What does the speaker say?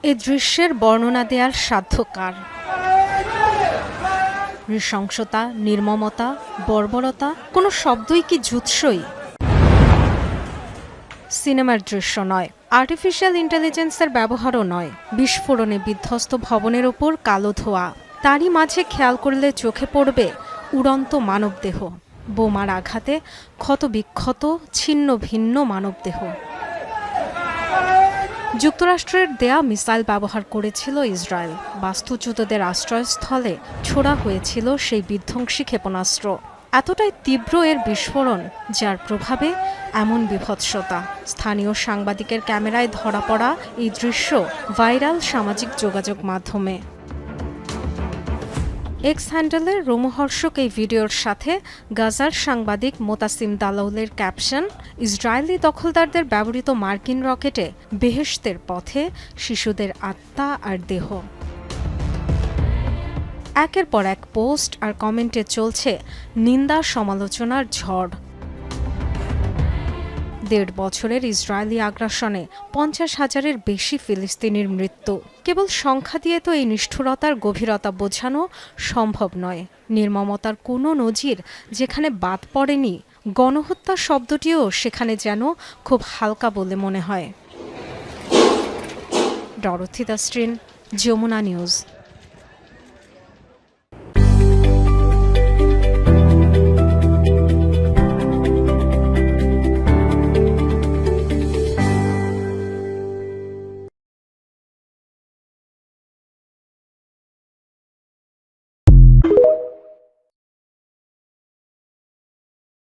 এ দৃশ্যের বর্ণনা দেয়ার সাধ্য কার? নৃশংসতা, নির্মমতা, বর্বরতা, কোনো শব্দই কি জুৎসই? সিনেমার দৃশ্য নয়, আর্টিফিশিয়াল ইন্টেলিজেন্সের ব্যবহারও নয়, বিস্ফোরণে বিধ্বস্ত ভবনের ওপর কালো ধোঁয়া। তারই মাঝে খেয়াল করলে চোখে পড়বে উড়ন্ত মানবদেহ, বোমার আঘাতে ক্ষতবিক্ষত ছিন্ন ভিন্ন মানবদেহ। যুক্তরাষ্ট্রের দেয়া মিসাইল ব্যবহার করেছিল ইসরায়েল। বাস্তুচ্যুতদের আশ্রয়স্থলে ছোড়া হয়েছিল সেই বিধ্বংসী ক্ষেপণাস্ত্র। এতটাই তীব্র এর বিস্ফোরণ, যার প্রভাবে এমন বিভৎসতা। স্থানীয় সাংবাদিকের ক্যামেরায় ধরা পড়া এই দৃশ্য ভাইরাল সামাজিক যোগাযোগ মাধ্যমে। এক্স হ্যান্ডেলের রোমহর্ষক এই ভিডিওর সাথে গাজার সাংবাদিক মোতাসিম দালাউলের ক্যাপশন, ইসরায়েলি দখলদারদের ব্যবহৃত মার্কিন রকেটে বেহেশতের পথে শিশুদের আত্মা আর দেহ। একের পর এক পোস্ট আর কমেন্টে চলছে নিন্দা সমালোচনার ঝড়। ১.৫ বছরের ইসরায়েলি আগ্রাসনে ৫০,০০০-এর বেশি ফিলিস্তিনির মৃত্যু। কেবল সংখ্যা দিয়ে তো এই নিষ্ঠুরতার গভীরতা বোঝানো সম্ভব নয়। নির্মমতার কোনো নজির যেখানে বাদ পড়েনি, গণহত্যা শব্দটিও সেখানে যেন খুব হালকা বলে মনে হয়। ডরথি দাস্ট্রিন, যমুনা নিউজ।